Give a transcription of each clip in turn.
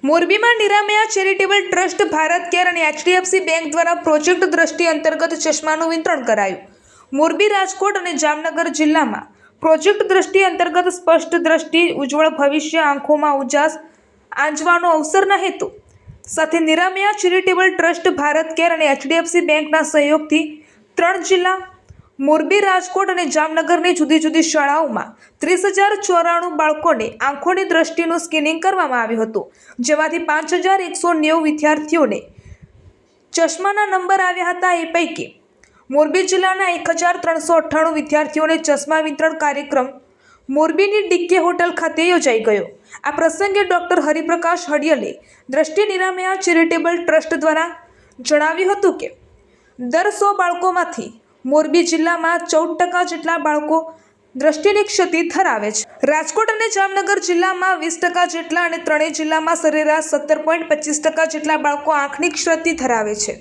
મોરબીમાં નિરામયા charitable trust, Bharat care અને HDFC bank દ્વારા પ્રોજેક્ટ દ્રષ્ટિ અંતર્ગત ચશ્માનું વિતરણ કરાયું. મોરબી, રાજકોટ અને જામનગર જિલ્લામાં પ્રોજેક્ટ દ્રષ્ટિ અંતર્ગત સ્પષ્ટ દ્રષ્ટિ, ઉજ્જવળ ભવિષ્ય, આંખોમાં ઉજાસ આંજવાનો અવસરના હેતુ સાથે નિરામયા ચેરિટેબલ ટ્રસ્ટ, ભારત કેર અને એચડીએફસી બેંકના સહયોગથી 3 જિલ્લા મોરબી, રાજકોટ અને જામનગરની જુદી જુદી શાળાઓમાં 30,094 બાળકોને આંખોની દ્રષ્ટિનું સ્કેનિંગ કરવામાં આવ્યું હતું, જેમાંથી 5,190 વિદ્યાર્થીઓને ચશ્માના નંબર આવ્યા હતા. એ પૈકી મોરબી જિલ્લાના 1,398 વિદ્યાર્થીઓને ચશ્મા વિતરણ કાર્યક્રમ મોરબીની ડીકે હોટલ ખાતે યોજાઈ ગયો. આ પ્રસંગે ડોક્ટર હરિપ્રકાશ હડિયલે દ્રષ્ટિ નિરામયા ચેરિટેબલ ટ્રસ્ટ દ્વારા જણાવ્યું હતું કે દર 100 બાળકોમાંથી મોરબી જિલ્લામાં 14% જેટલા બાળકો દ્રષ્ટિની ક્ષતિ ધરાવે છે. રાજકોટ અને જામનગર જિલ્લામાં 20% જેટલા અને ત્રણેય જિલ્લામાં સરેરાશ 17.25% જેટલા બાળકો આંખની ક્ષતિ ધરાવે છે.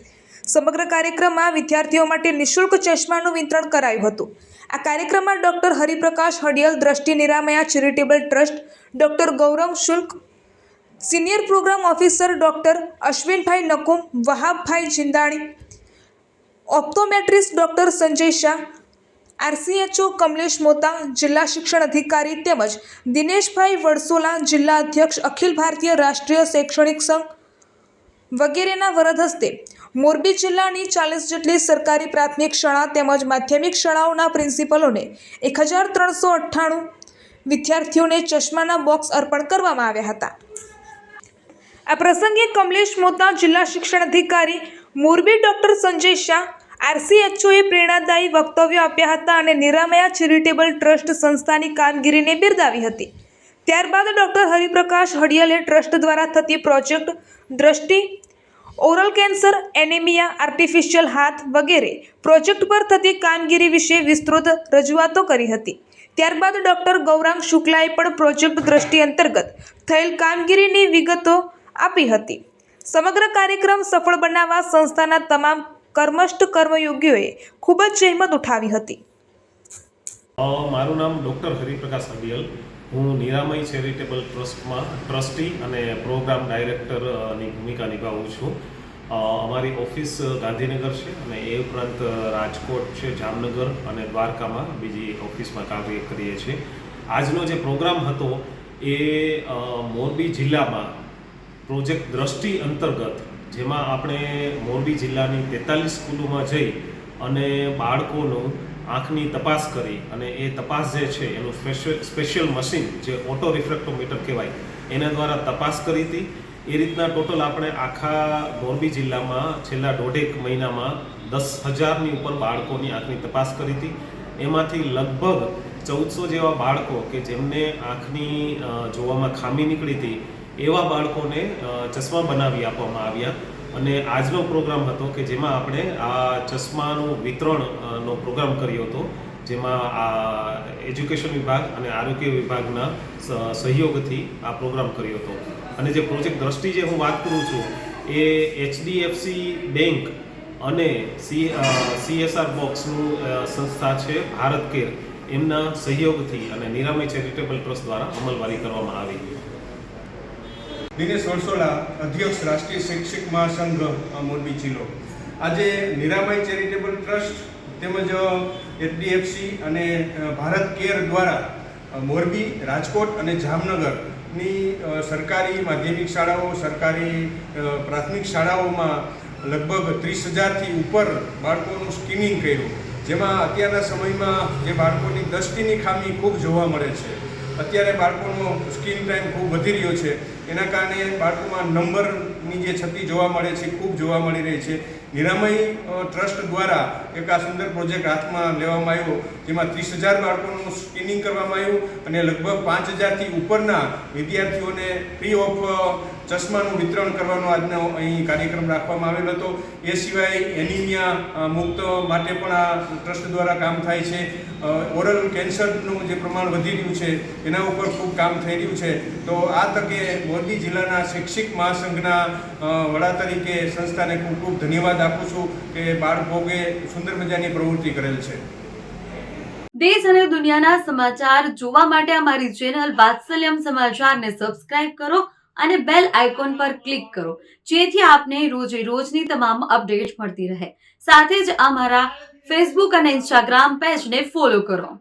સમગ્ર કાર્યક્રમમાં વિદ્યાર્થીઓ માટે નિઃશુલ્ક ચશ્માનું વિતરણ કરાયું હતું. આ કાર્યક્રમમાં doctor Hariprakash Hadiyal, Drishti Niramaya charitable trust, doctor Gaurav Shukla, senior program officer doctor Ashwinbhai Nakum, Wahabbhai Jindani, optometrist doctor Sanjay Shah, RCHO Kamlesh Mota, જિલ્લા શિક્ષણ અધિકારી તેમજ દિનેશભાઈ વડસોલા, જિલ્લા અધ્યક્ષ અખિલ ભારતીય રાષ્ટ્રીય શૈક્ષણિક સંઘ વગેરેના વરદ હસ્તે મોરબી જિલ્લાની 40 જેટલી સરકારી પ્રાથમિક શાળા તેમજ માધ્યમિક શાળાઓના પ્રિન્સિપલોને 1,398 વિદ્યાર્થીઓને ચશ્માના બોક્સ અર્પણ કરવામાં આવ્યા હતા. આ પ્રસંગે કમલેશ મોતા, જિલ્લા શિક્ષણ અધિકારી મોરબી ડોક્ટર સંજય શાહ, આરસીએચઓએ પ્રેરણાદાયી વક્તવ્યો આપ્યા હતા અને નિરામયા ચેરિટેબલ ટ્રસ્ટ સંસ્થાની કામગીરીને બિરદાવી હતી. ત્યારબાદ ડોક્ટર હરિપ્રકાશ હડિયલે ટ્રસ્ટ દ્વારા થતી પ્રોજેક્ટ દ્રષ્ટિ, ઓરલ કેન્સર, એનેમિયા, આર્ટિફિશિયલ હાથ વગેરે પ્રોજેક્ટ પર થતી કામગીરી વિશે વિસ્તૃત રજૂઆતો કરી હતી. ત્યારબાદ ડોક્ટર ગૌરાંગ શુક્લાએ પણ પ્રોજેક્ટ દ્રષ્ટિ અંતર્ગત થયેલ કામગીરીની વિગતો આપી હતી. સમગ્ર કાર્યક્રમ સફળ બનાવવા સંસ્થાના તમામ કર્મસ્થ કર્મયોગીઓએ ખૂબ જ જહેમત ઉઠાવી હતી. મારું નામ ડૉક્ટર હરિપ્રકાશ હડિયલ. હું નિરામય ચેરિટેબલ ટ્રસ્ટમાં ટ્રસ્ટી અને પ્રોગ્રામ ડાયરેક્ટરની ભૂમિકા નિભાવું છું. અમારી ઓફિસ ગાંધીનગર છે અને એ ઉપરાંત રાજકોટ છે, જામનગર અને દ્વારકામાં બીજી ઓફિસમાં કાર્ય કરીએ છીએ. આજનો જે પ્રોગ્રામ હતો એ મોરબી જિલ્લામાં પ્રોજેક્ટ દ્રષ્ટિ અંતર્ગત, જેમાં આપણે મોરબી જિલ્લાની 43 સ્કૂલોમાં જઈ અને બાળકોનું આંખની તપાસ કરી અને એ તપાસ જે છે એનું સ્પેશિયલ મશીન જે ઓટો રિફ્રેક્ટોમીટર કહેવાય એના દ્વારા તપાસ કરી હતી. એ રીતના ટોટલ આપણે આખા મોરબી જિલ્લામાં છેલ્લા 1.5 મહિનામાં 10,000ની ઉપર બાળકોની આંખની તપાસ કરી હતી. એમાંથી લગભગ 1400 જેવા બાળકો કે જેમને આંખની જોવામાં ખામી નીકળી હતી એવા બાળકોને ચશ્મા બનાવી આપવામાં આવ્યા. અને આજનો પ્રોગ્રામ હતો કે જેમાં આપણે આ ચશ્માનું વિતરણનો પ્રોગ્રામ કર્યો હતો, જેમાં આ એજ્યુકેશન વિભાગ અને આરોગ્ય વિભાગના સહયોગથી આ પ્રોગ્રામ કર્યો હતો. અને જે પ્રોજેક્ટ દ્રષ્ટિ જે હું વાત કરું છું એ એચડીએફસી બેંક અને CSR બોક્સનું સંસ્થા છે ભારત કેર, એમના સહયોગથી અને નિરામય ચેરિટેબલ ટ્રસ્ટ દ્વારા અમલવારી કરવામાં આવી. દિનેશ વડસોલા, અધ્યક્ષ રાષ્ટ્રીય શૈક્ષિક મહાસંઘ મોરબી જિલ્લો. આજે નિરામય ચેરિટેબલ ટ્રસ્ટ તેમજ એચડીએફસી અને ભારત કેર દ્વારા મોરબી, રાજકોટ અને જામનગરની સરકારી માધ્યમિક શાળાઓ, સરકારી પ્રાથમિક શાળાઓમાં લગભગ 30,000થી ઉપર બાળકોનું સ્ક્રીનિંગ કર્યું, જેમાં અત્યારના સમયમાં જે બાળકોની દ્રષ્ટિની ખામી ખૂબ જોવા મળે છે. અત્યારે બાળકોનો સ્ક્રીન ટાઈમ ખૂબ વધી રહ્યો છે. એના કારણે બાળકોમાં નંબરની જે છતી જોવા મળે છે ખૂબ જોવા મળી રહી છે. નિરામય ટ્રસ્ટ દ્વારા એક આ સુંદર પ્રોજેક્ટ હાથમાં લેવામાં આવ્યો, જેમાં 30,000 બાળકોનું સ્ક્રીનિંગ કરવામાં આવ્યું અને લગભગ 5,000થી ઉપરના વિદ્યાર્થીઓને ફ્રી ઓફ ચશ્માનું વિતરણ કરવાનો આજનો અહીં કાર્યક્રમ રાખવામાં આવેલો હતો. એ સિવાય એનિમિયા મુક્ત માટે પણ આ ટ્રસ્ટ દ્વારા કામ થાય છે. ઓરલ કેન્સરનું જે પ્રમાણ વધી રહ્યું છે એના ઉપર ખૂબ કામ થઈ રહ્યું છે. તો આ તકે મોરબી જિલ્લાના શૈક્ષિક મહાસંઘના વડા તરીકે સંસ્થાને ખૂબ ખૂબ ધન્યવાદ આપું છું કે બાળભોગે સુંદર મજાની પ્રવૃત્તિ કરેલ છે. દેશ અને દુનિયાના સમાચાર જોવા માટે અમારી ચેનલ વાત્સલ્યમ સમાચારને સબસ્ક્રાઇબ કરો અને બેલ આઇકોન પર ક્લિક કરો, જેથી આપને રોજે રોજની તમામ અપડેટ મળતી રહે. સાથે જ અમારા ફેસબુક અને ઇન્સ્ટાગ્રામ પેજને ફોલો કરો.